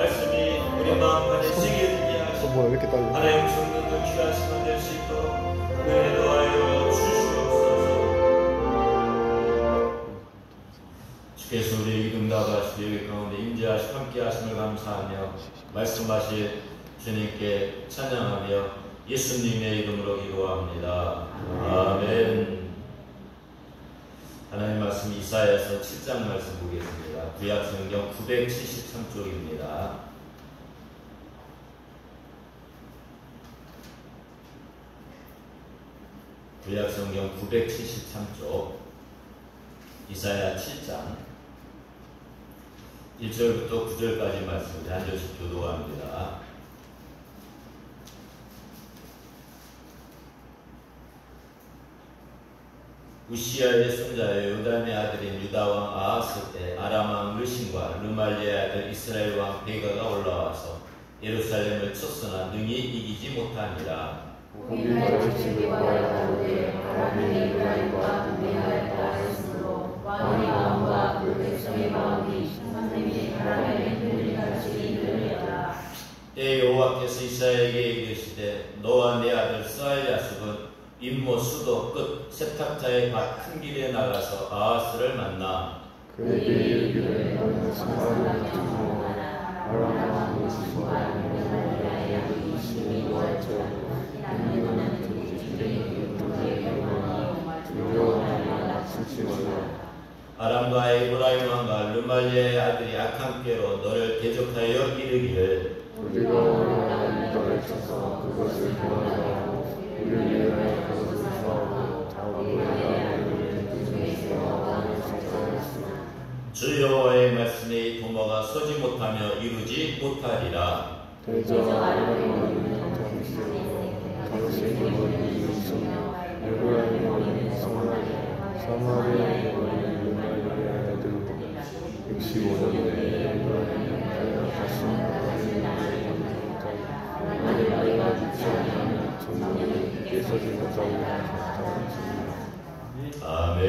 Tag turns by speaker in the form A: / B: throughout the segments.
A: 말씀이 우리 마음 안에 새겨지게 하시고 하나님 성령도 귀하시면 될 수 있도록 은혜도 하여 주시옵소서. 주께서 우리에게 응답하시고 여기 가운데 임재하시고 함께하심을 감사하며 말씀하실 주님께 찬양하며 예수님의 이름으로 기도합니다. 아멘. 하나님 말씀 이사야서 7장 말씀 보겠습니다. 구약성경 973쪽입니다. 구약성경 973쪽 이사야 7장 1절부터 9절까지 말씀을 한 절씩 교도합니다. 우시아의 손자여 요담의 아들인 유다왕 아하스 때 아람왕 르신과 르말리의 아들 이스라엘 왕 베가가 올라와서 예루살렘을 쳤으나 능히 이기지 못하니라.
B: 고기가 지식에 가로되 아람의 유다인과 베가에 따랐으므로 왕의 마음과 그 백성의 마음이 선생이 아람의 흔들리 같이 흔들렸다.
A: 때에 여호와께서 이사야에게 이르시되 너와 내 아들 스알야습은 임모 수도 끝 세탁자의 밭 큰 길에 나가서 아하스를 만나
B: 그에게 이르기를 너는 사마리아에 주목하라. 아람 왕 르신과 르말리아의 아들 이심이 노할지라도 나는 너는 그 주의 그의 영광이 두려워하며 숨지 말라.
A: 아람과 에브라임 왕과 르말리아의 아들이 악한 꾀로 너를 대적하여 이르기를
B: 우리가 올라가는 너를 쳐서 그것을 보아하고 우리를 위하여 그것을 사하고 우리의 아들을 그 중에 세워가는 작정하였으나
A: 주 여호와의 말씀에 도모가 서지 못하며 이루지 못하리라.
B: 대저 아람의 머리는 당신의 머리는 이웃이며 에브라임의 머리는 사마리아의 머리는 르말리아의 아들로 65년에 에브라임의 다시 만일 너희가 죽지 아니하면 전능히 깨서지 못하고
A: 아멘.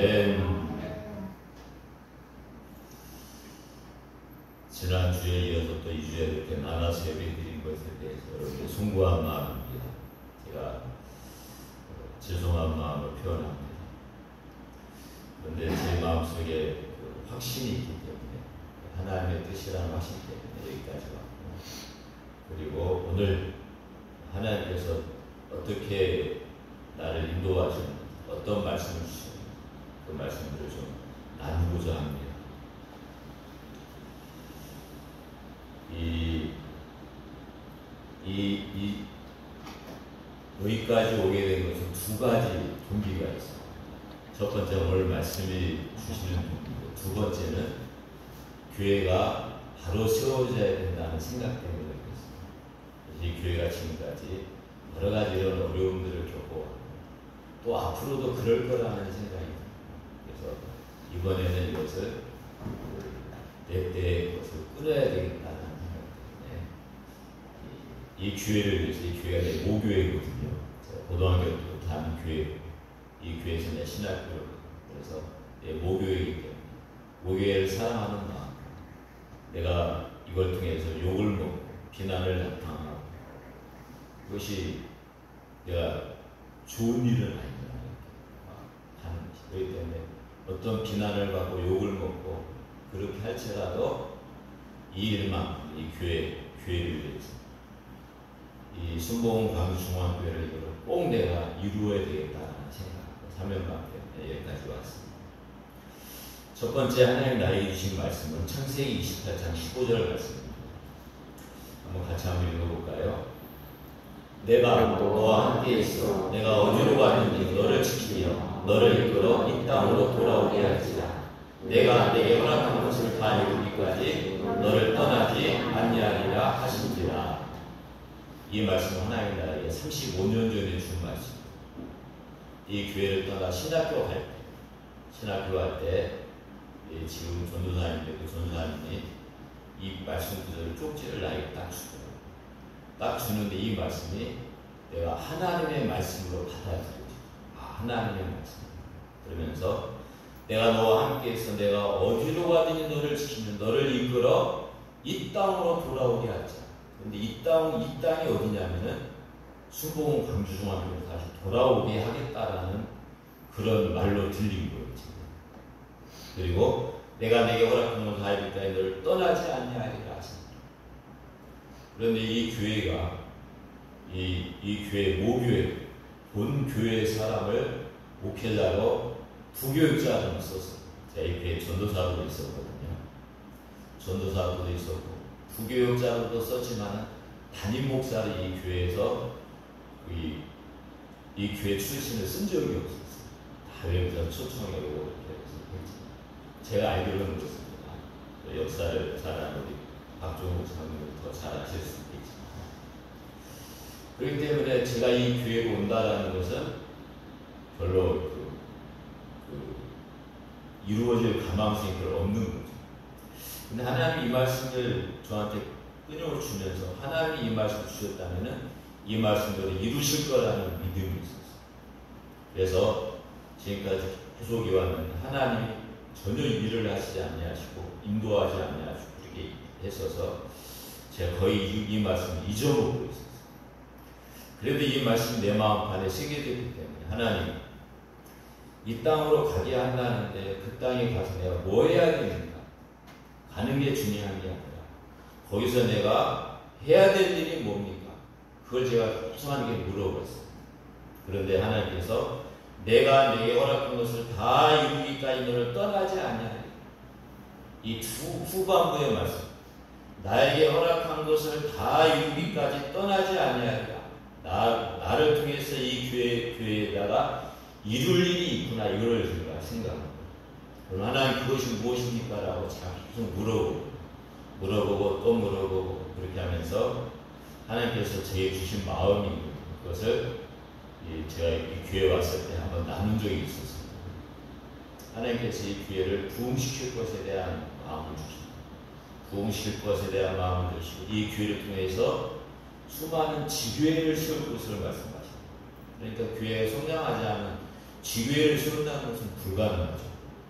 A: 지난주에 이어서 또 2주에 이렇게 나눠서 예배드린 것에 대해서 여러분께 송구한 마음입니다. 제가 죄송한 마음을 표현합니다. 그런데 제 마음속에 확신이 있기 때문에 하나님의 뜻이라는 확신 때문에 여기까지 왔고, 그리고 오늘 하나님께서 어떻게 나를 인도하시는 어떤 말씀을 주시는 그 말씀들을 좀 나누고자 합니다. 여기까지 오게 된 것은 두 가지 동기가 있어요. 첫 번째 오늘 말씀이 주시는 동기고, 두 번째는 교회가 바로 세워져야 된다는 생각 때문에 그렇습니다. 이 교회가 지금까지 여러 가지 이런 어려움들을 겪고 또 앞으로도 그럴 거라는 생각이 듭니다. 그래서 이번에는 이것을 내 때의 것을 끊어야 되겠다는 생각 때문에 이 교회를 위해서, 이 교회가 내 모교회거든요. 고등학교 때 다른 교회, 이 교회에서 내 신학교를, 그래서 내 모교회이기 때문에 모교회를 사랑하는 마음, 내가 이걸 통해서 욕을 먹고 비난을 당하고 그것이 내가 좋은 일은 아니다 하는 것이, 그렇기 때문에 어떤 비난을 받고 욕을 먹고 그렇게 할지라도 이 일만큼 이 교회를 위해서 이 순복음 광주중앙교회를 꼭 내가 이루어야 되겠다는 생각, 사명감 때문에 여기까지 왔습니다. 첫 번째 하나님 나에게 주신 말씀은 창세기 28장 15절 말씀입니다. 한번 같이 한번 읽어볼까요? 내가 너와 함께 있어 내가 어디로 가든지 너를 지키며 너를 이끌어 이 땅으로 돌아오게 할지라. 내가 내게 허락한 것을 다 이루기까지 너를 떠나지 아니하리라 하신지라. 이 말씀은 하나님 나라에 35년 전에 준 말씀입니다. 이 교회를 떠나 신학교 갈 때 지금 전도사님인데 그 전도사님이 이 말씀 구절을 쪽지를 나에게 딱 주더라고요. 딱 주는데 이 말씀이 내가 하나님의 말씀으로 받아들여져. 하나님의 말씀. 그러면서 내가 너와 함께 있어 내가 어디로 가든지 너를 지키며 너를 이끌어 이 땅으로 돌아오게 하자. 근데 이 땅이 어디냐면은 수봉 광주중학교로 다시 돌아오게 하겠다라는 그런 말로 들린 거예요. 지금. 그리고 내가 내게 허락한 것을 하였기 때문에 너를 떠나지 아니하리라 하십니다. 그런데 이 교회가 이 교회 모교회 본 교회 사람을 목회자로 부교육자로 썼어요. 제가 이 교회 전도사도 있었거든요. 전도사도 있었고 부교육자로도 썼지만 담임 목사를 이 교회에서 이 교회 출신을 쓴 적이 없었어요. 다 외부자 초청하고 이렇게 했지. 제가 알기로는 그렇습니다. 역사를 잘 아는 우리 박종욱 장로님 더 잘 아실 수 있겠지만. 그렇기 때문에 제가 이 교회로 온다라는 것은 별로 이루어질 가망성이 별로 없는 거죠. 근데 하나님이 이 말씀을 저한테 끊임없이 주면서 하나님이 이 말씀을 주셨다면은 이 말씀대로 이루실 거라는 믿음이 있었어요. 그래서 지금까지 계속 이와는 하나님이 전혀 일을 하시지 아니하시고 인도하지 아니하시고 그렇게 했어서 제가 거의 이 말씀을 잊어먹고 있었어요. 그래도 이 말씀이 내 마음 안에 새겨졌기 때문에 하나님 이 땅으로 가게 한다는데 그 땅에 가서 내가 뭐 해야 됩니까? 가는 게 중요한 게 아니라 거기서 내가 해야 될 일이 뭡니까? 그걸 제가 소소하게 물어봤어요. 그런데 하나님께서 내가 내게 허락한 것을 다 이루기까지 너를 떠나지 아니하리라. 이 후반부의 말씀. 나에게 허락한 것을 다 이루기까지 떠나지 아니하리라. 나를 통해서 이 교회에다가 이룰 일이 있구나. 이걸 제가 생각합니다. 그럼 하나님 그것이 무엇입니까? 라고 계속 물어보고 또 물어보고 그렇게 하면서 하나님께서 제게 주신 마음이 그것을 제가 이 교회에 왔을 때 한번 나눈 적이 있었습니다. 하나님께서 이 교회를 부흥시킬 것에 대한 마음을 주십니다. 부흥시킬 것에 대한 마음을 주시고 이 교회를 통해서 수많은 지교회를 세울 것을 말씀하십니다. 그러니까 교회가 성장하지 않은 지교회를 세운다는 것은 불가능하죠.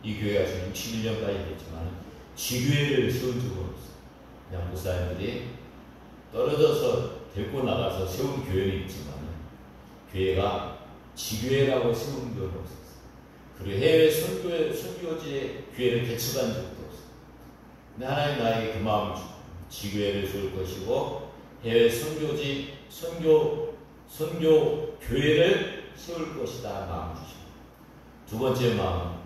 A: 이 교회가 지금 61년까지 됐지만 지교회를 세운 적은 없어요. 그냥 목사님들이 떨어져서 데리고 나가서 세운 교회는 있지만 교회가 지교회라고 세운 적은 없었어요. 그리고 해외 선교지의 교회를 개척한 적도 없어요. 근데 하나님 나에게 그 마음을 주고 지교회를 세울 것이고 해외 선교 교회를 세울 것이다 마음 주시고 두 번째 마음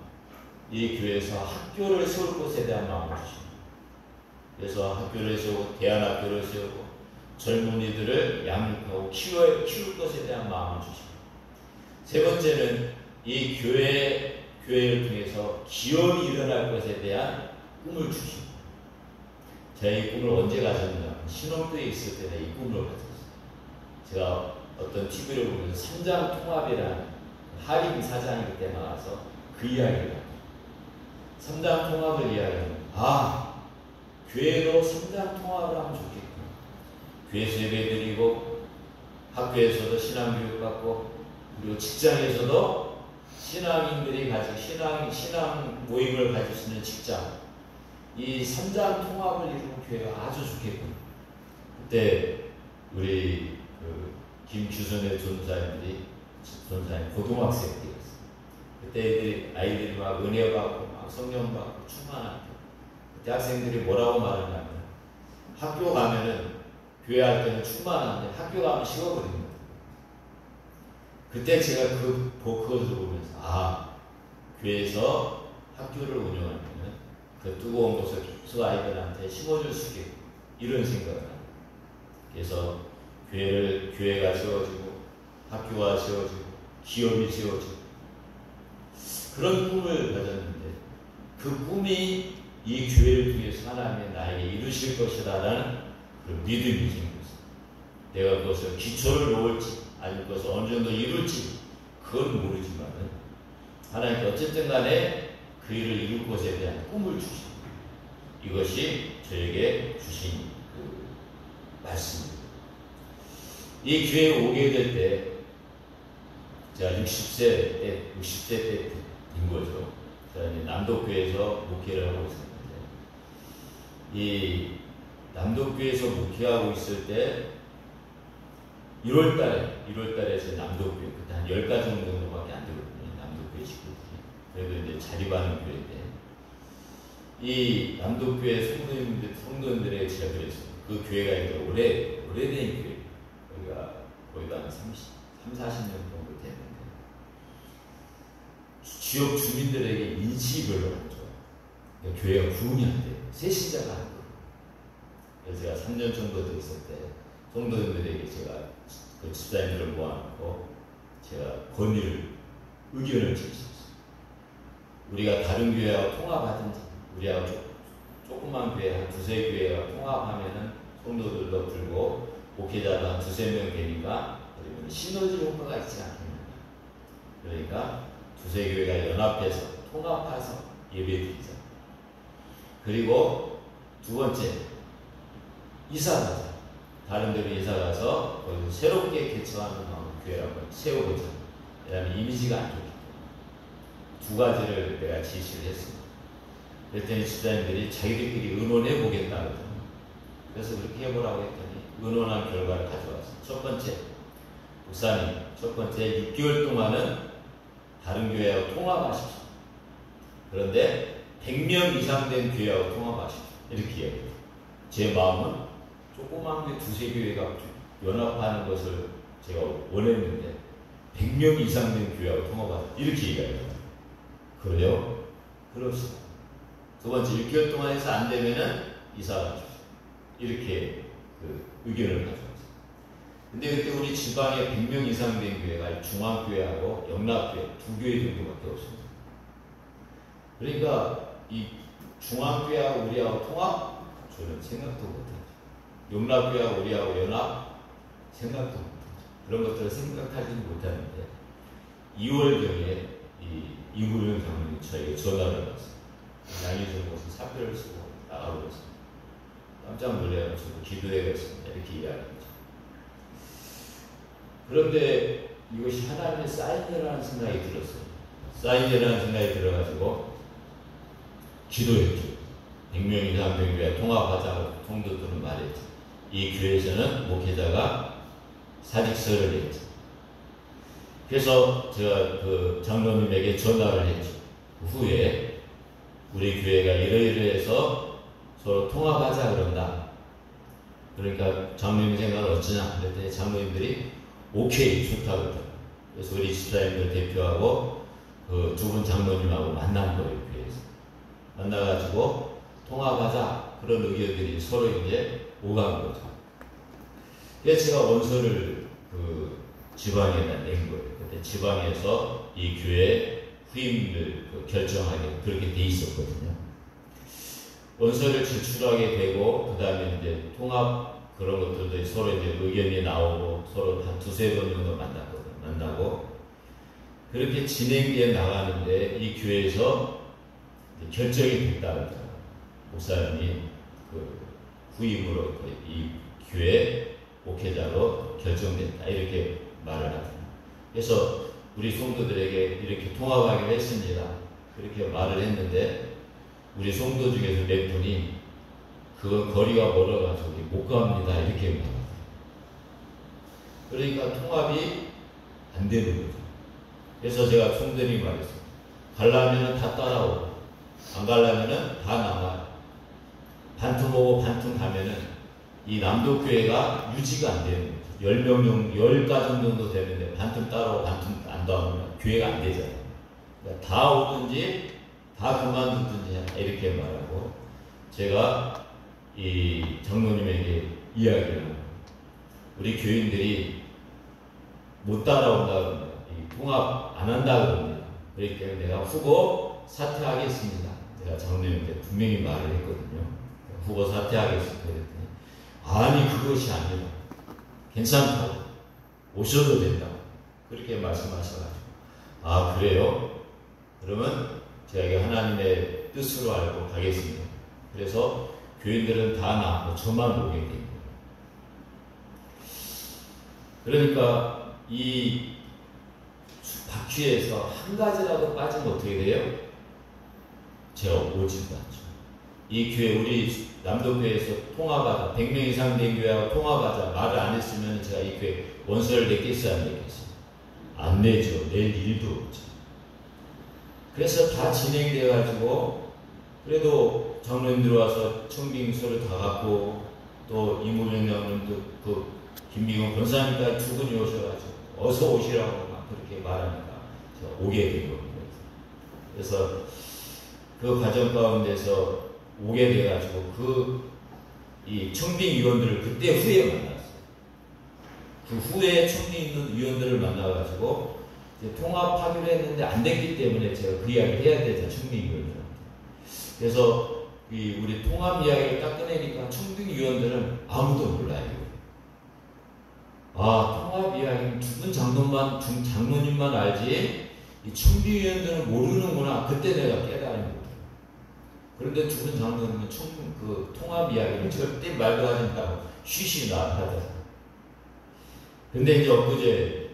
A: 이 교회에서 학교를 세울 것에 대한 마음을 주십니다. 그래서 학교를 세우고 대안학교를 세우고 젊은이들을 양육하고 키울 것에 대한 마음을 주십니다. 세 번째는 이 교회를 통해서 기업이 일어날 것에 대한 꿈을 주십니다. 제가 이 꿈을 언제 가졌느냐 신혼교회에 있을 때 이 꿈을 가졌어요. 제가 어떤 TV를 보면서 삼장통합이라는 하림 사장이 그때 나와서 그 이야기를 합니다. 삼장통합을 이야기하면 교회도 삼장통합을 하면 좋겠구나. 교회에서 예배드리고 학교에서도 신앙교육받고 그리고 직장에서도 신앙인들이 가지고 신앙 모임을 가질 수 있는 직장 이 삼장통합을 이루는 교회가 아주 좋겠구나. 그때 우리 김규선의 전도사님 고등학생 때였어요. 그때 아이들이 막 은혜 받고 막 성령 받고 충만할 때 그때 학생들이 뭐라고 말하냐면 학교 가면은 교회 할 때는 충만한데 학교 가면 식어버립니다. 그때 제가 그것을 보면서 교회에서 학교를 운영하면은 그 뜨거운 것을 계속 아이들한테 심어줄 수 있겠고 이런 생각을 합니다. 그래서 교회가 세워지고 학교가 세워지고 기업이 세워지고 그런 꿈을 가졌는데 그 꿈이 이 교회를 통해서 하나님이 나에게 이루실 것이라는 그런 믿음이 생겼어요. 내가 그것을 기초를 놓을지 아니면 그것을 어느 정도 이룰지 그건 모르지만은 하나님께 어쨌든 간에 그 일을 이룰 것에 대한 꿈을 주십니다. 이것이 저에게 주신 그 말씀입니다. 이 교회에 오게 될 때 제가 60세 때인 거죠. 제가 남도교회에서 목회를 하고 있었는데 이 남덕교회에서 목회하고 있을 때 1월달에 제 남덕교회 그때 한 10가정 정도밖에 안 되거든요. 남덕교회 식구들이. 그래도 이제 자립하는 교회인데 이 남덕교회 성도님들에게 제가 그랬어요. 그 교회가 이제 오래된 교회. 여기가 거의 한 40년 정도 됐는데 지역 주민들에게 인식이 별로 안 좋아요. 그러니까 교회가 부흥이 안 돼요. 새신자가 안 돼요. 그래서 제가 3년 정도 됐을 때 성도님들에게 제가 그 집사님들을 모아놓고 제가 의견을 제시했어요. 우리가 다른 교회하고 통합하든지 우리하고 조그만 교회 한 두세 교회가 통합하면은 성도들도 들고 목회자도 한 두세 명 되니까 그러면 시너지 효과가 있지 않겠느냐. 그러니까 두세 교회가 연합해서 통합해서 예배드리자. 그리고 두 번째 이사가자. 다른 데로 이사가서 거기서 새롭게 개척하는 교회를 한번 세워보자. 왜냐하면 이미지가 안 좋기 때문에. 두 가지를 내가 지시를 했습니다. 그랬더니 집사님들이 자기들끼리 의논해 보겠다 그러더라고요. 그래서 그렇게 해보라고 했더니 의논한 결과를 가져왔어요. 첫 번째, 목사님, 첫 번째 6개월 동안은 다른 교회하고 통합하십시오. 그런데 100명 이상 된 교회하고 통합하십시오. 이렇게 이야기해요. 제 마음은 조그만 게 두세 교회가 연합하는 것을 제가 원했는데 100명 이상 된 교회하고 통합하십시오. 이렇게 얘기해요. 그래요? 그럽시다. 두 번째, 6개월 동안 해서 안 되면은 이사가십시오. 이렇게 그 의견을 가져왔어요. 근데 그때 우리 지방에 100명 이상 된 교회가 중앙교회하고 영락교회 두 교회 정도밖에 없습니다. 그러니까 이 중앙교회하고 우리하고 통합? 저는 생각도 못하죠. 영락교회하고 우리하고 연합? 생각도 못하죠. 그런 것들을 생각하지는 못하는데 2월경에 이구룡 장로님이 저에게 전화를 받았어요. 양희종 목사 사표를 쓰고 나가고 있습니다. 깜짝 놀래가지고 기도해야겠습니다. 이렇게 이야기했죠. 그런데 이것이 하나님의 사인이라는 생각이 들었어요. 사인이라는 생각이 들어가지고 기도했죠. 100명 이상 된 교회 통합하자고 통도들은 말했죠. 이 교회에서는 목회자가 사직서를 냈죠. 그래서 제가 그 장로님에게 전화를 했죠. 그 후에 우리 교회가 이러이러해서 서로 통합하자 그런다. 그러니까 장로님 생각은 어쩌냐. 그랬더니 장로님들이 오케이 좋다 그러더라고요. 그래서 우리 집사님들 대표하고 그 두 분 장로님하고 만난 거예요. 교회에서. 만나가지고 통합하자. 그런 의견들이 서로 이제 오간 거죠. 그래서 제가 원서를 그 지방에다 낸 거예요. 그때 지방에서 이 교회 후임을 결정하게 그렇게 돼 있었거든요. 원서를 제출하게 되고 그 다음에 이제 통합 그런 것들도 서로 이제 의견이 나오고 서로 한 두세 번 정도 만나고 그렇게 진행되어 나가는데 이 교회에서 결정이 됐다 그러더라고요. 목사님이 그 후임으로 이 교회 목회자로 결정됐다 이렇게 말을 하더라고요. 그래서 우리 성도들에게 이렇게 통합하기로 했습니다. 그렇게 말을 했는데 우리 성도 중에서 몇 분이 그건 거리가 멀어가지고 못 갑니다 이렇게 말합니다. 그러니까 통합이 안 되는 거죠. 그래서 제가 성도님이 말했어요. 가려면 다 따라오고 안 가려면 다 나와요. 반틈 오고 반틈 가면은 이 남도교회가 유지가 안 되는 거죠. 10가정 정도 되는데 반틈 따라오고 반틈 안 따라오면 교회가 안 되잖아요. 그러니까 다 오든지 다 그만두든지 이렇게 말하고 제가 이 장로님에게 이야기를 합니다. 우리 교인들이 못 따라온다 그럽니다. 이 통합 안 한다 그럽니다. 그렇기 때문에 내가 후보 사퇴하겠습니다. 제가 장로님한테 분명히 말을 했거든요. 후보 사퇴하겠습니다. 그랬더니 아니 그것이 아니라 괜찮다고 오셔도 된다고 그렇게 말씀하셔가지고 아 그래요? 그러면 제가 하나님의 뜻으로 알고 가겠습니다. 그래서 교인들은 다 나고 저만 오게 된 거예요. 그러니까 이 바퀴에서 한 가지라도 빠지면 어떻게 돼요? 제가 오지도 않죠. 이 교회, 우리 남도교회에서 통합하자, 100명 이상 된 교회하고 통합하자 말을 안 했으면 제가 이 교회 원서를 냈겠어요, 안 냈겠어요? 안 내죠. 낼 일도 없죠. 그래서 다 진행돼가지고, 그래도 장로님들 와서 청빙서를 다 갖고, 또 이모명 장로님도 그 김미경 권사님까지 두 분이 오셔가지고, 어서 오시라고 막 그렇게 말하니까 제가 오게 된 겁니다. 그래서 그 과정 가운데서 오게 돼가지고 이 청빙위원들을 그때 후에 만났어요. 그 후에 청빙위원들을 만나가지고 이제 통합하기로 했는데 안 됐기 때문에 제가 그 이야기를 해야 되죠, 청빙위원들한테. 그래서 우리 통합 이야기를 딱 꺼내니까 청빙위원들은 아무도 몰라요. 아, 통합 이야기는 두 분 장로님만 알지 이 청빙위원들은 모르는구나. 그때 내가 깨달은 거예요. 그런데 두 분 장로님은 그 통합 이야기를 절대 말도 하지 않다고 쉬쉬 나타나서. 근데 이제 엊그제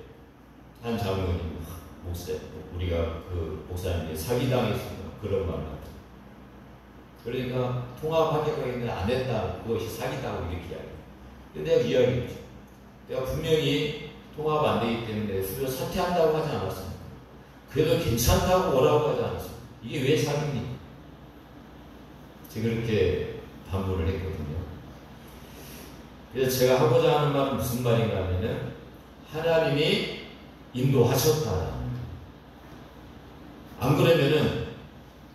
A: 한 장로님, 우리가 그 목사님이 사기당했습니다. 그런 말 같아요. 그러니까 통합하겠다고 했는데 안 했다. 그것이 사기다고 이렇게 이야기해요. 근데 내가 이야기했죠. 내가 분명히 통합 안 되기 때문에 수요 사퇴한다고 하지 않았습니까? 그래도 괜찮다고 오라고 하지 않았습니까? 이게 왜 사기입니까? 제가 그렇게 반문을 했거든요. 그래서 제가 하고자 하는 말은 무슨 말인가 하면은 하나님이 인도하셨다. 안 그러면은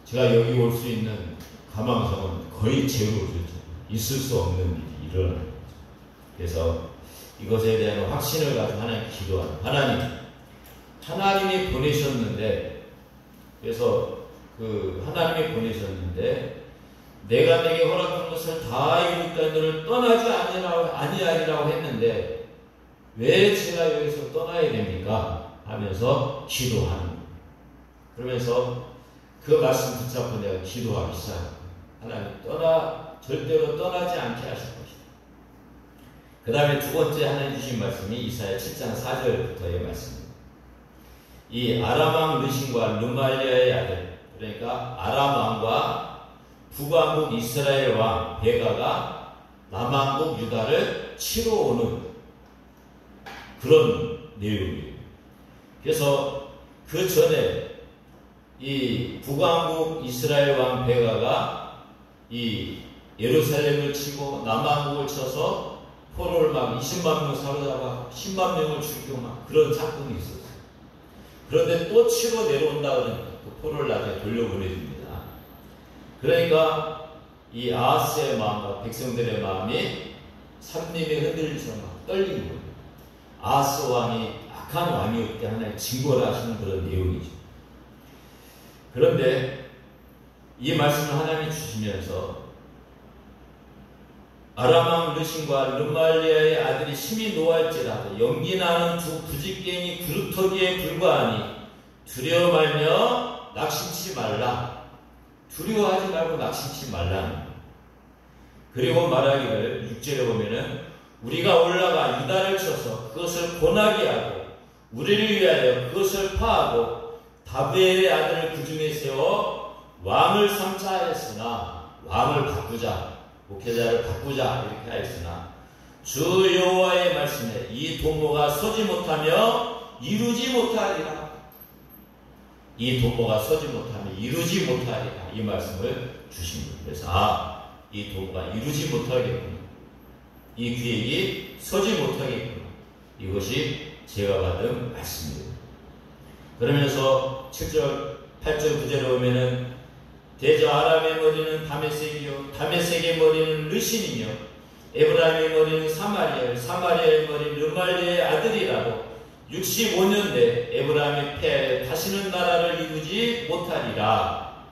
A: 제가 여기 올 수 있는 가망성은 거의 제로죠. 있을 수 없는 일이 일어나는 거죠. 그래서 이것에 대한 확신을 가지고 하나님께 기도하는 하나님이 보내셨는데, 그래서 하나님이 보내셨는데 내가 내게 허락한 것을 다 이루니까 너를 떠나지 아니하리라고 했는데 왜 제가 여기서 떠나야 됩니까? 하면서 기도하는 거예요. 그러면서 그 말씀 붙잡고 내가 기도하기 시작합니다. 하나님 절대로 떠나지 않게 하실 것이다. 그 다음에 두 번째 하나님 주신 말씀이 이사야 7장 4절부터의 말씀입니다. 이 아람왕 르신과 르말리아의 아들, 그러니까 아람왕과 북왕국 이스라엘 왕 베가가 남왕국 유다를 치러 오는 그런 내용이에요. 그래서 그 전에 이 북왕국 이스라엘 왕 베가가 이 예루살렘을 치고 남왕국을 쳐서 포로를 막 20만 명 사로잡아 10만 명을 죽이고 막 그런 사건이 있었어요. 그런데 또 치러 내려온다 그러니까 그 포로를 나중에 돌려보내줍니다. 그러니까 이 아하스의 마음과 백성들의 마음이 삼림에 흔들리면서 막 떨리는 거예요. 아하스 왕이 악한 왕이었기 때문에 하나님 징벌을 하시는 그런 내용이죠. 그런데 이 말씀을 하나님이 주시면서 아람왕 르신과 르말리아의 아들이 심히 노할지라도 연기나는 두 부직갱이 그루터기에 불과하니 두려워 말며 낙심치 말라. 두려워하지 말고 낙심치 말라. 그리고 말하기를 6절에 보면은 우리가 올라가 유다를 쳐서 그것을 고나게 하고 우리를 위하여 그것을 파하고 다브엘의 아들을 그 중에 세워 왕을 삼자 하였으나 왕을 바꾸자, 목회자를 바꾸자 이렇게 하였으나 주 여호와의 말씀에 이 도모가 서지 못하며 이루지 못하리라. 이 도모가 서지 못하며 이루지 못하리라. 이 말씀을 주십니다. 그래서 이 도모가 이루지 못하겠구나. 이 계획이 서지 못하겠구나. 이것이 제가 받은 말씀입니다. 그러면서 7절, 8절, 9절에 보면은 대저 아람의 머리는 다메섹이요 다메섹의 머리는 르신이며 에브라임의 머리는 사마리아요 사마리아의 머리는 르말리아의 아들이라고 65년 내 에브라임이 패하여 다시는 나라를 이루지 못하리라.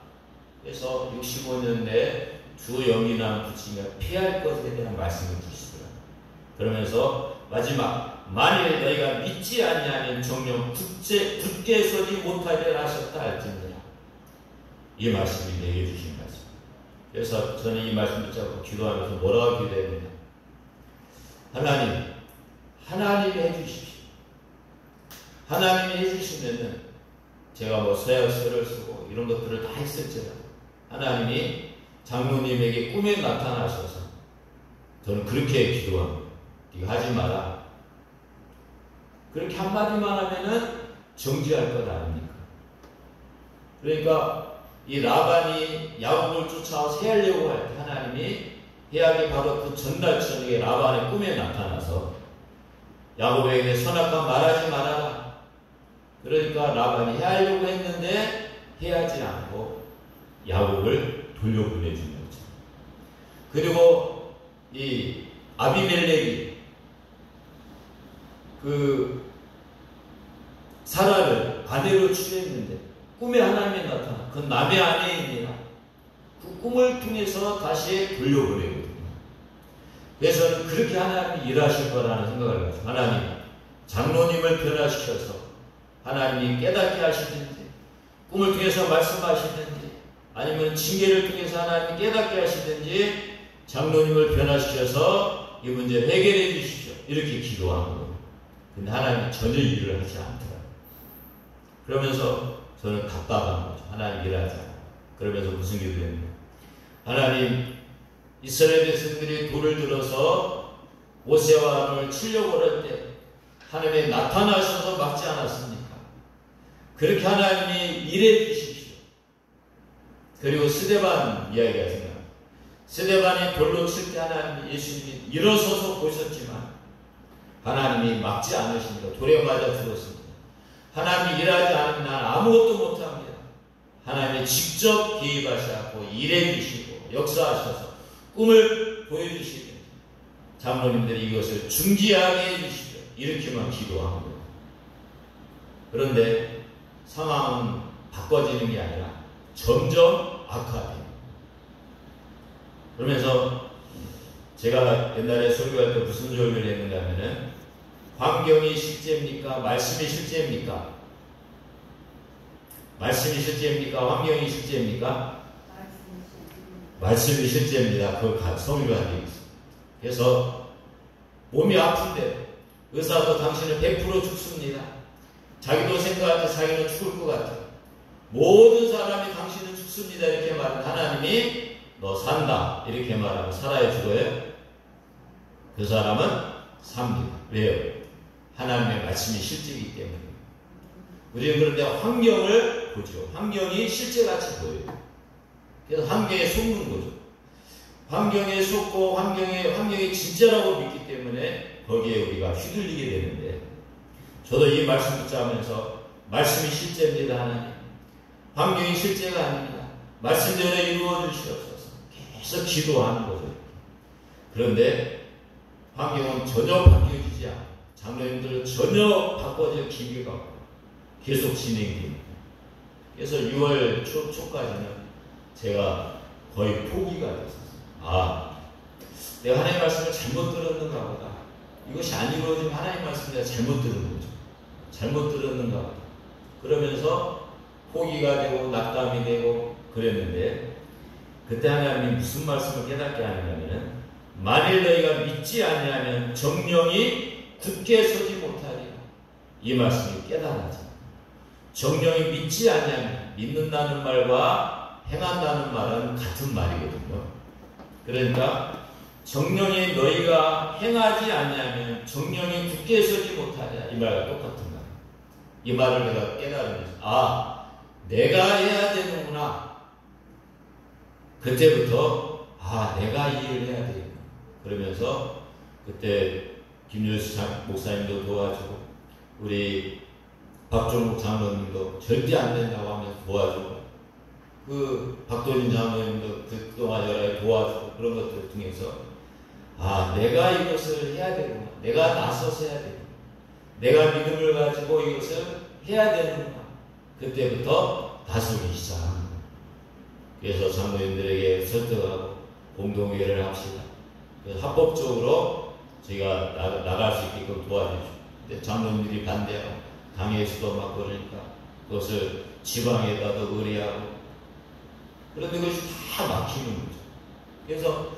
A: 그래서 65년 내 주 영이나 붙이며 패할 것에 대한 말씀을 주시더라. 그러면서 마지막 만일 너희가 믿지 아니하면 정령 굳게 서지 못하리라 하셨다 할지니라. 이 말씀이 내게 주신 말씀. 그래서 저는 이 말씀 붙잡고 기도하면서 뭐라고 기도했느냐. 하나님이 해주십시오. 하나님이 해주시면은 제가 서약서를 쓰고 이런 것들을 다 했을지라도 하나님이 장로님에게 꿈에 나타나셔서 저는 그렇게 기도합니다. 이거 하지 마라. 그렇게 한마디만 하면은 정지할 것 아닙니까? 그러니까 이 라반이 야곱을 쫓아와서 해하려고 할 때 하나님이 해하기 바로 그 전날 저녁에 라반의 꿈에 나타나서 야곱에게 선악과 말하지 말아라. 그러니까 라반이 해하려고 했는데 해하지 않고 야곱을 돌려보내준 거죠. 그리고 이 아비멜렉이 그 사라를 아내로 취했는데 꿈에 하나님이 나타나. 그 남의 아내입니다. 그 꿈을 통해서 다시 돌려보내거든요. 그래서 저는 그렇게 하나님이 일하실 거라는 생각을 가지고 하나님 장로님을 변화시켜서 하나님이 깨닫게 하시든지 꿈을 통해서 말씀하시든지 아니면 징계를 통해서 하나님이 깨닫게 하시든지 장로님을 변화시켜서 이 문제를 해결해 주십시오. 이렇게 기도한 거예요. 근데 하나님이 전혀 일을 하지 않더라고요. 그러면서 저는 답답한 거죠. 하나님 일하지 않아요. 그러면서 무슨 기도했냐. 하나님 이스라엘 백성들이 돌을 들어서 모세와 아론을 치려고 할 때 하나님이 나타나셔서 막지 않았습니까? 그렇게 하나님이 일해 주십시오. 그리고 스데반 이야기가 생각납니다. 스데반이 돌로 칠 때 하나님이 예수님이 일어서서 보셨지만 하나님이 막지 않으십니다. 돌에 맞아 죽었습니다. 하나님이 일하지 않으면 난 아무것도 못합니다. 하나님이 직접 개입하셔서 일해 주시고 역사하셔서 꿈을 보여주시고 장로님들이 이것을 중지하게 해주시죠. 이렇게만 기도한 거예요. 그런데 상황은 바꿔지는 게 아니라 점점 악화돼요. 그러면서 제가 옛날에 설교할 때 무슨 설교를 했는가 하면은 환경이 실제입니까? 말씀이 실제입니까? 말씀이 실제입니까? 환경이 실제입니까? 말씀이 실제입니다. 그 설교가 되어 있습니다. 그래서 몸이 아픈데 의사도 당신은 100% 죽습니다. 자기도 생각하지 자기는 죽을 것 같아. 모든 사람이 당신은 죽습니다. 이렇게 말하면 하나님이 너 산다. 이렇게 말하면 살아야 죽어요? 그 사람은 삽니다. 왜요? 하나님의 말씀이 실제이기 때문에. 우리는 그런데 환경을 보죠. 환경이 실제같이 보여요. 그래서 환경에 속는 거죠. 환경에 속고 환경이 진짜라고 믿기 때문에 거기에 우리가 휘둘리게 되는데 저도 이 말씀 붙잡으면서 말씀이 실제입니다. 하나님. 환경이 실제가 아닙니다. 말씀대로 이루어 주시옵소서. 계속 기도하는 거죠. 그런데 환경은 전혀 바뀌어지지 않아요. 장로님들은 전혀 바꿔질 기회가 없고 계속 진행됩니다. 그래서 6월 초까지는 제가 거의 포기가 됐었어요. 내가 하나님의 말씀을 잘못 들었는가 보다. 이것이 안 이루어지면 하나님의 말씀을 내가 잘못 들은 거죠. 잘못 들었는가 보다. 그러면서 포기가 되고 낙담이 되고 그랬는데 그때 하나님이 무슨 말씀을 깨닫게 하느냐면 만일 너희가 믿지 않냐면 정령이 굳게 서지 못하리라. 이 말씀이 깨달아져. 정령이 믿지 않냐면 믿는다는 말과 행한다는 말은 같은 말이거든요. 그러니까 정령이 너희가 행하지 않냐면 정령이 굳게 서지 못하리라. 이 말과 똑같은 말. 이 말을 내가 깨달으면서 내가 해야 되는구나. 그때부터 내가 이 일을 해야 되겠구나. 그러면서 그때 김효수 목사님도 도와주고 우리 박종국 장로님도 절대 안 된다고 하면서 도와주고 그 박도진 장로님도 그동안 여러 가지 도와주고 그런 것들을 통해서 내가 이것을 해야 되구나. 내가 나서서 해야 되구나. 내가 믿음을 가지고 이것을 해야 되는구나. 그때부터 다스리기 시작합니다. 그래서 장로님들에게 설득하고 공동회의를 합시다. 그래서 합법적으로 저희가 나갈 수 있게끔 도와주죠. 근데 장로님들이 반대하고 당에서도 막 그러니까 그것을 지방에다도 의뢰하고 그런데 그것이 다 막히는 거죠. 그래서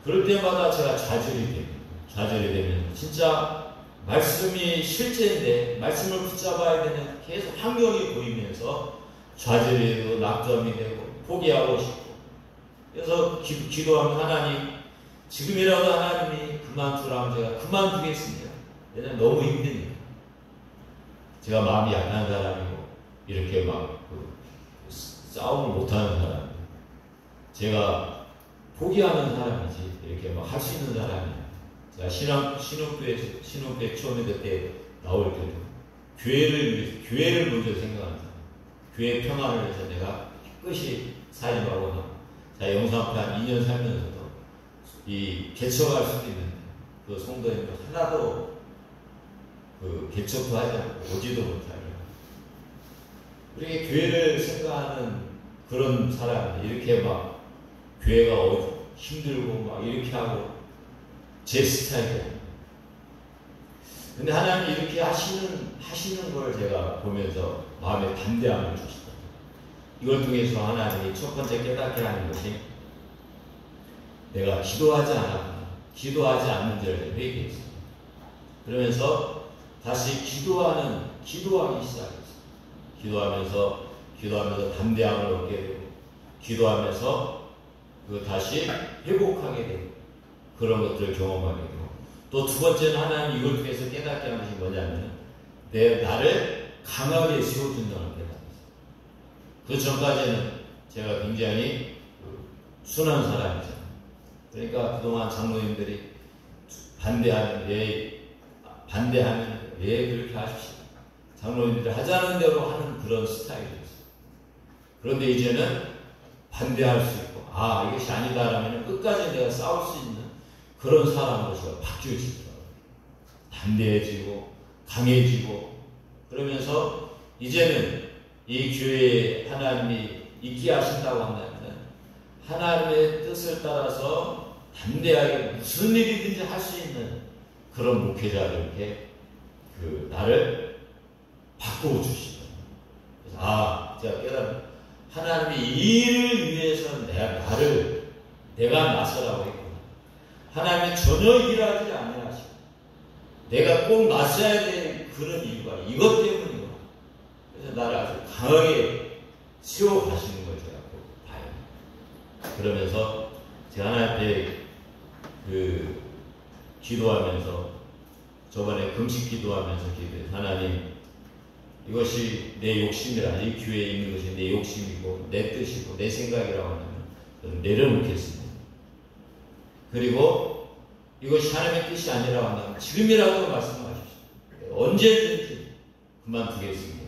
A: 그럴 때마다 제가 좌절이 됩니다. 좌절이 되면 진짜 말씀이 실제인데 말씀을 붙잡아야 되는 계속 환경이 보이면서 좌절이 되고 낙점이 되고 포기하고 싶고 그래서 기도하면 하나님, 지금이라도 하나님이 그만두라면 제가 그만두겠습니다. 왜냐면 너무 힘드니까. 제가 마음이 약한 사람이고 이렇게 막 싸움을 못하는 사람, 제가 포기하는 사람이지 이렇게 막 할 수 있는 사람이야. 제가 신혼교회 처음에 그때 나올 때도 교회를 위해서, 교회를 먼저 생각하는 사람, 교회 평화를 위해서 내가 깨끗이 살림하고, 자, 영상앞에 한 2년 살면서도 이 개척할 수도 있는데 그 성도님들 하나도 그 개척도 하지 않고 오지도 못하려. 우리가 교회를 생각하는 그런 사람, 이렇게 막 교회가 힘들고 막 이렇게 하고 제 스타일이에요. 근데 하나님이 이렇게 하시는 걸 제가 보면서 마음에 담대함을 주시다. 이걸 통해서 하나님이 첫 번째 깨닫게 하는 것이, 내가 기도하지 않았구나, 기도하지 않는 줄을 회개했어요. 그러면서 다시 기도하기 시작했어요. 기도하면서 담대함을 얻게 되고, 기도하면서 다시 회복하게 되고, 그런 것들을 경험하게 되고, 또 두 번째는 하나님 이걸 통해서 깨닫게 하는 것이 뭐냐면, 나를 강하게 세워준다는 깨닫습니다. 그 전까지는 제가 굉장히 순한 사람이잖아요. 그러니까 그동안 장로님들이 반대하면 왜 그렇게 하십시오. 장로님들이 하자는 대로 하는 그런 스타일이었어요. 그런데 이제는 반대할 수 있고, 이것이 아니다라면 끝까지 내가 싸울 수 있는 그런 사람으로 제가 바뀌어지더라고요. 담대해지고 강해지고, 그러면서 이제는 이 교회에 하나님이 있게 하신다고 한다면 하나님의 뜻을 따라서 담대하게 무슨 일이든지 할 수 있는 그런 목회자들에게 나를 바꿔주시더라고요. 그래서 제가 깨달은, 하나님이 이 일을 위해서 내가 나서라고 했구나. 하나님이 전혀 일하지 않으라 하시고, 내가 꼭 나서야 될 그런 이유가 이것 때문이구나. 그래서 나를 아주 강하게 세워 가시는 걸 제가 봐요. 그러면서 제가 하나님 앞에 기도하면서, 저번에 금식 기도하면서 하나님, 이것이 내 욕심이라, 이 교회에 있는 것이 내 욕심이고 내 뜻이고 내 생각이라고 하면 저는 내려놓겠습니다. 그리고 이것이 하나님의 뜻이 아니라고 한다면 지금이라도 말씀하십시오. 언제든지 그만두겠습니다.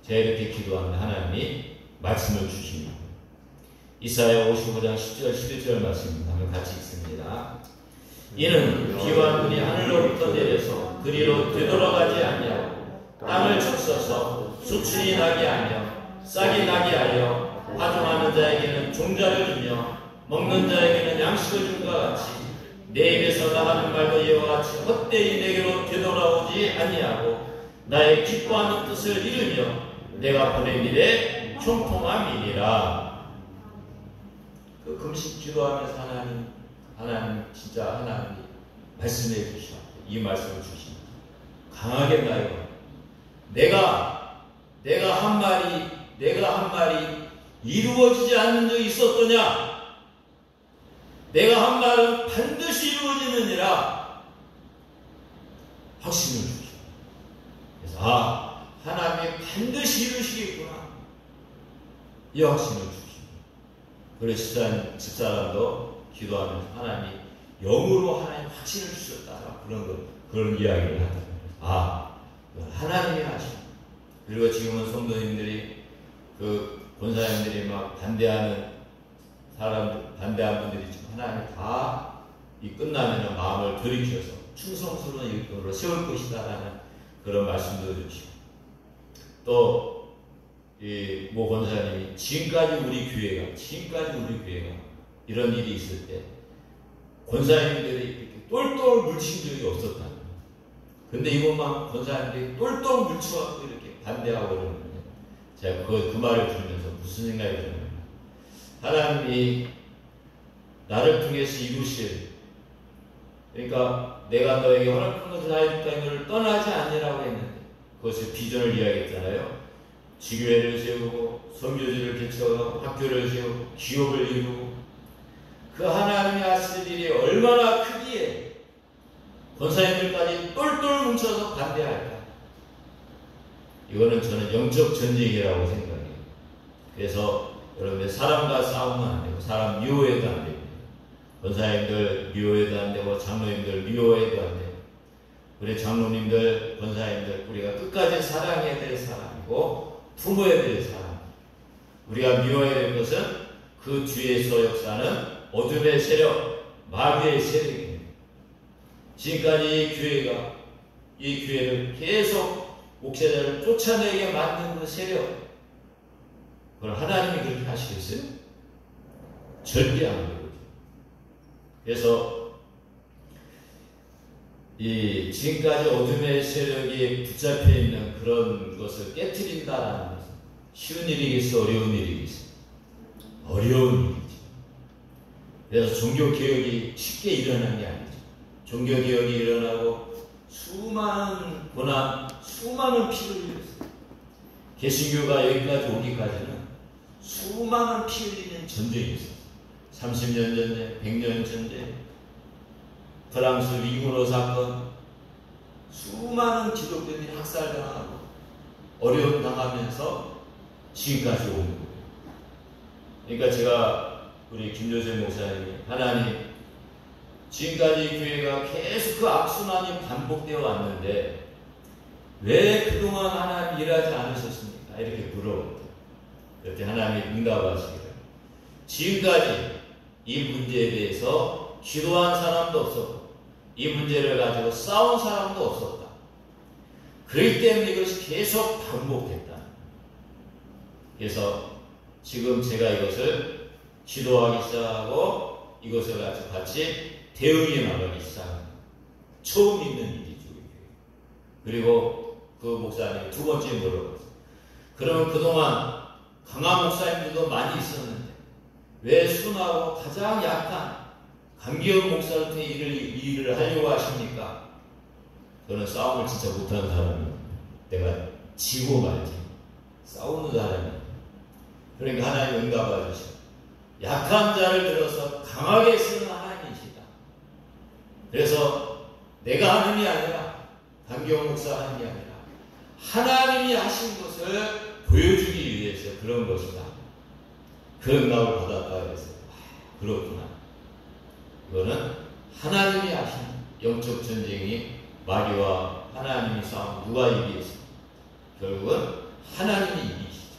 A: 제가 이렇게 기도하면 하나님이 말씀을 주십니다. 이사야 55장 10절 11절 말씀입니다. 한번 같이 읽습니다. 이는 비와 눈이 하늘로부터 내려서 그리로 되돌아가지 아니하고 땅을 적셔서 수출이 나게 하며 싹이 나게 하여 파종하는 자에게는 종자를 주며 먹는 자에게는 양식을 준 것 같이 내 입에서 나가는 말도 이와 같이 헛되이 내게로 되돌아오지 아니하고 나의 기뻐하는 뜻을 이루며 내가 보낸 일에 형통함이니라. 그 금식 기도하면서 하나님 진짜 하나님이 말씀해 주시고 이 말씀을 주십니다. 강하게 나요. 내가 한 말이 이루어지지 않는 적이 있었더냐? 내가 한 말은 반드시 이루어지느니라 확신을 주십니다. 그래서 하나님이 반드시 이루시겠구나, 이 확신을 주십니다. 그래서 집사람도 기도하면서 하나님이 영으로 하나님 확신을 주셨다, 그런 이야기를 하더라고요. 하나님이 하시고, 그리고 지금은 성도님들이 권사님들이 막 반대하는 분들이 있지만 하나님이 다 끝나면 마음을 돌이켜서 충성스러운 일꾼으로 세울 것이다라는 그런 말씀도 주시고, 또 모 권사님이 지금까지 우리 교회가 이런 일이 있을 때 권사님들이 이렇게 똘똘 뭉친 적이 없었다. 근데 이것만 권사님들이 똘똘 뭉쳐갖고 이렇게 반대하고 그러는데, 제가 그 말을 들으면서 무슨 생각이 드냐면, 하나님이 나를 통해서 이루실, 그러니까 내가 너에게 허락한 것을 다 해줄까 이걸 떠나지 않으라고 했는데, 그것을 비전을 이야기했잖아요. 지교회를 세우고 선교지를 개척하고 학교를 세우고 기업을 이루고 그 하나님이 하실 일이 얼마나 크기에 권사님들까지 똘똘 뭉쳐서 반대할까? 이거는 저는 영적 전쟁이라고 생각해요. 그래서 여러분들 사람과 싸우면 안 되고 사람 미워해도 안 됩니다. 권사님들 미워해도 안 되고 장로님들 미워해도 안 되고 우리 장로님들, 권사님들 우리가 끝까지 사랑해야 될 사람이고 품어야 될 사람. 우리가 미워해야 될 것은 그 뒤에서 역사는 어둠의 세력, 마귀의 세력입니다. 지금까지 이 교회를 계속 목사들을 쫓아내게 만든 그 세력, 그걸 하나님이 그렇게 하시겠어요? 절대 안 되거든요. 그래서 이 지금까지 어둠의 세력이 붙잡혀 있는 그런 것을 깨트린다라는 것은 쉬운 일이겠어, 어려운 일이겠어? 어려운 일이죠. 그래서 종교개혁이 쉽게 일어난 게 아니죠. 종교개혁이 일어나고 수많은 고난, 수많은 피를 흘렸어요. 개신교가 여기까지 오기까지는 수많은 피 흘리는 전쟁이 있었어요. 30년 전쟁, 100년 전쟁, 프랑스 위구르 사건, 수많은 기독교인이 학살당하고 어려움 당하면서 지금까지 온 거예요. 그러니까 제가 우리 김효재 목사님이 하나님 지금까지 교회가 계속 그 악순환이 반복되어 왔는데 왜 그동안 하나님 일하지 않으셨습니까? 이렇게 물어봤대요. 그때 하나님이 응답하시기를 지금까지 이 문제에 대해서 기도한 사람도 없었고 이 문제를 가지고 싸운 사람도 없었다. 그렇기 때문에 이것이 계속 반복됐다. 그래서 지금 제가 이것을 기도하기 시작하고 이것을 가지고 같이 대응해 나가기 시작합니다. 처음 있는 일이죠. 그리고 그 목사님 두 번째 물어봤어요. 그러면 그동안 강한 목사님들도 많이 있었는데 왜 순하고 가장 약한 강기영 목사한테 일을 하려고 하십니까? 저는 싸움을 진짜 못하는 사람이에요. 내가 지고 말지. 싸우는 사람이에요. 그러니까 하나님 응답해 주시고 약한 자를 들어서 강하게 쓰는 하나님이시다. 그래서 내가 하는 게 아니라 강기영 목사 하는 게 아니라 하나님이 하신 것을 보여주기 위해서 그런 것이다. 그 응답을 받았다 그래서 그렇구나. 이거는 하나님이 하신 영적 전쟁이 마귀와 하나님이 싸움 누가 이기겠어? 결국은 하나님이 이기시죠.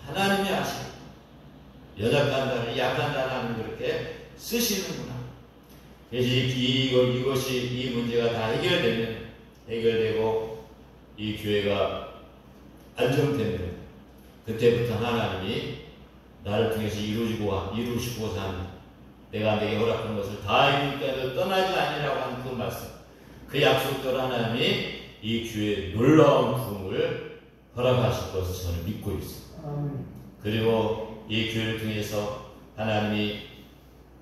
A: 하나님이 하신 연약한 자를 약한 자를 하나님 그렇게 쓰시는구나. 그래서 이것이 이 문제가 다 해결되고 이 교회가 안정되면 그때부터 하나님이 나를 통해서 이루시고자 하는 내가 내게 허락한 것을 다 이룰 때도 떠나지 아니라고 하는 그 말씀, 그 약속대로 하나님이 이 교회에 놀라운 부흥을 허락하실 것을 저는 믿고 있습니다. 그리고 이 교회를 통해서 하나님이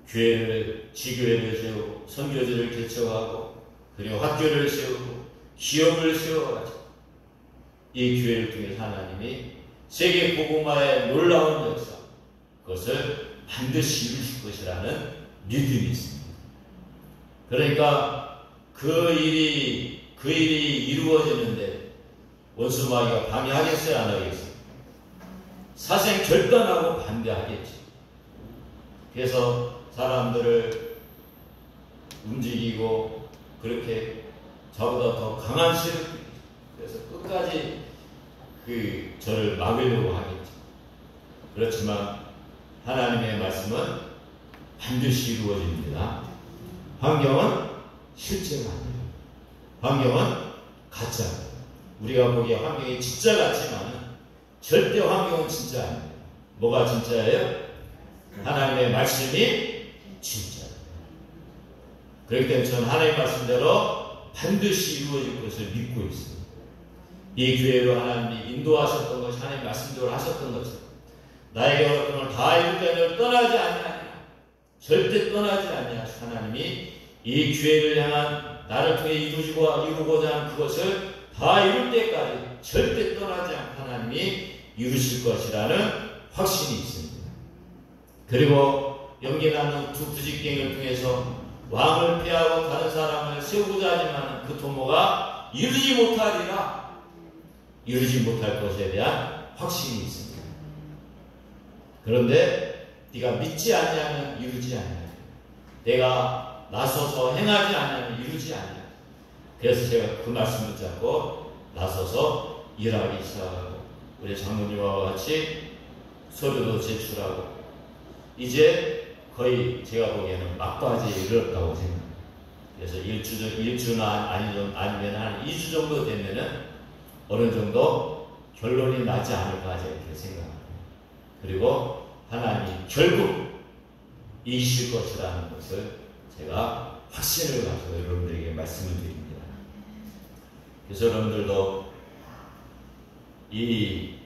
A: 지교회를 세우고 선교지를 개척하고 그리고 학교를 세우고 기업을 세워가지고 이 교회를 통해서 하나님이 세계 복음화의 놀라운 역사 그것을 반드시 이루실 것이라는 믿음이 있습니다. 그러니까 그 일이 이루어지는데 원수 마귀가 방해하겠어요, 안 하겠어요? 사생 결단하고 반대하겠지. 그래서 사람들을 움직이고 그렇게 저보다 더 강한 세력들이 그래서 끝까지 저를 막으려고 하겠지. 그렇지만 하나님의 말씀은 반드시 이루어집니다. 환경은 실제가 아니에요. 환경은 가짜예요. 우리가 보기에 환경이 진짜 같지만 절대 환경은 진짜 아니에요. 뭐가 진짜예요? 하나님의 말씀이 진짜예요. 그렇기 때문에 저는 하나님의 말씀대로 반드시 이루어질 것을 믿고 있습니다. 이 교회로 하나님이 인도하셨던 것이 하나님의 말씀대로 하셨던 것처럼 나에게 허락한 걸 다 이룰 때는 떠나지 아니하리라. 절대 떠나지 아니하시고 하나님이 이 교회를 향한 나를 통해 이루고자 하는 그것을 다 이룰 때까지 절대 떠나지 않고 하나님이 이루실 것이라는 확신이 있습니다. 그리고 연기나는 두 부직갱을 통해서 왕을 피하고 다른 사람을 세우고자 하지만 그 도모가 이루지 못하리라. 이루지 못할 것에 대한 확신이 있습니다. 그런데 네가 믿지 않냐면 이루지 않냐. 내가 나서서 행하지 않냐면 이루지 않냐. 그래서 제가 그 말씀 붙잡고 나서서 일하기 시작하고 우리 장모님과 같이 서류도 제출하고 이제 거의 제가 보기에는 막바지에 이르렀다고 생각합니다. 그래서 일주나 아니면 한 2주 정도 되면은 어느 정도 결론이 나지 않을까 이렇게 생각합니다. 그리고 하나님이 결국 이기실 것이라는 것을 제가 확신을 가지고 여러분들에게 말씀을 드립니다. 그래서 여러분들도 이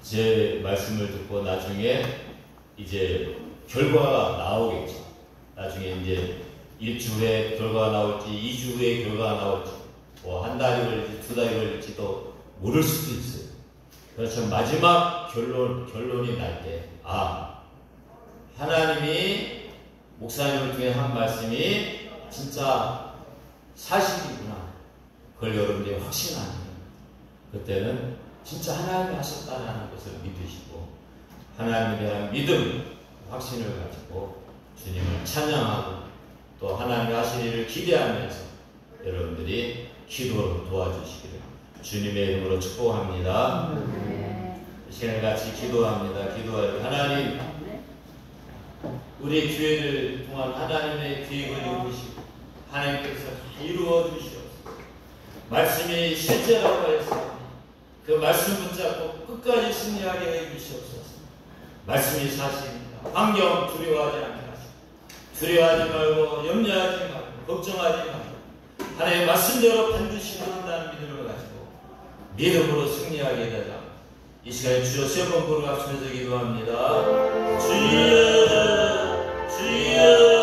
A: 제 말씀을 듣고 나중에 이제 결과가 나오겠죠. 나중에 이제 1주 후에 결과가 나올지 2주 후에 결과가 나올지 뭐 한 달이 걸릴지 2달이 걸릴지도 모를 수도 있어요. 그래서 마지막 결론이 날 때 하나님이 목사님을 통해 한 말씀이 진짜 사실이구나. 그걸 여러분들이 확신하는 그때는 진짜 하나님이 하셨다는 것을 믿으시고 하나님에 대한 믿음, 확신을 가지고 주님을 찬양하고 또 하나님이 하실 일을 기대하면서 여러분들이 기도로 도와주시기를 주님의 이름으로 축복합니다. 이 시간에 같이 기도합니다. 기도하여 하나님 우리 교회를 통한 하나님의 계획을 이루시고 하나님께서 다 이루어 주시옵소서. 말씀이 실제라고 해서 그 말씀 붙잡고 끝까지 승리하게 해주시옵소서. 말씀이 사실입니다. 환경 두려워하지 않게 하시고 두려워하지 말고 염려하지 말고 걱정하지 말고 하나님의 말씀대로 반드시 이룬다는 믿음을 가지고 믿음으로 승리하게 되자. 이 시간에 주여 세 번 부르짖으면서 기도합니다. 주여 주여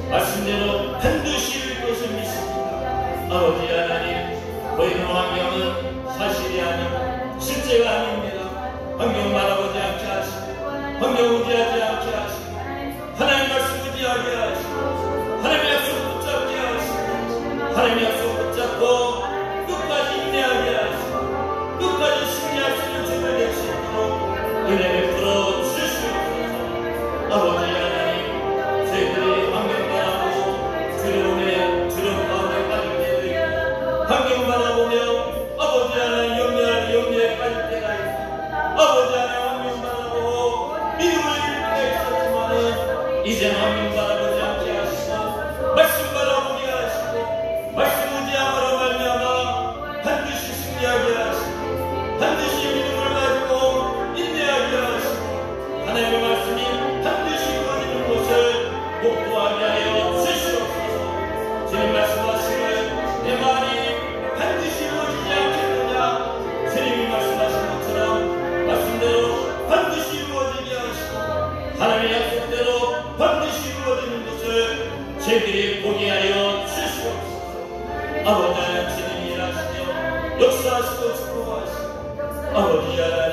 A: 말씀대로 반드시 이룰 것을 믿습니다. 아버지 하나님, 보이는 환경은 사실이 아니고 실제가 아닙니다. 환경 바라보지 않게 하시고 환경 의지하지 않게 하시고 하나님 말씀 의지하게 하시고 하나님 약속 붙잡게 하시고 하나님 약속 붙잡고 끝까지 인내하게 하시고 끝까지 승리할 수 있는 준비를 낼 수 있도록 은혜를 베풀어 주시옵소서. 아버지 하나님, 저희들이 환경 두려움 가운데 빠질 때도 환경 바라보며 아버지 하나님 염려에 빠질 때가 있어. 아버지 하나님 환경 바라보고 믿음을 잃을 때가 있었지만은 이제는 환경 바라보지 않게 하시고 말씀 바라보게 하시고 말씀 의지함으로 말미암아 반드시 승리하게 하시고 반드시 믿음을 가지고 인내하게 하시고 하나님의 말씀이 반드시 이루어지는 것을 목도하게 하여 주시옵소서. 주님 말씀하시는 내 말이 반드시 이루어지지 않겠느냐. 주님이 말씀하신 것처럼 말씀대로 반드시 이루어지게 하시고 하나님의 약속대로 반드시 이루어지는 것을 저희들이 보게 하여 주시옵소서. 아버지 하나님, 주님이 일하시며 역사하시고 축복하시고 아버지 하나님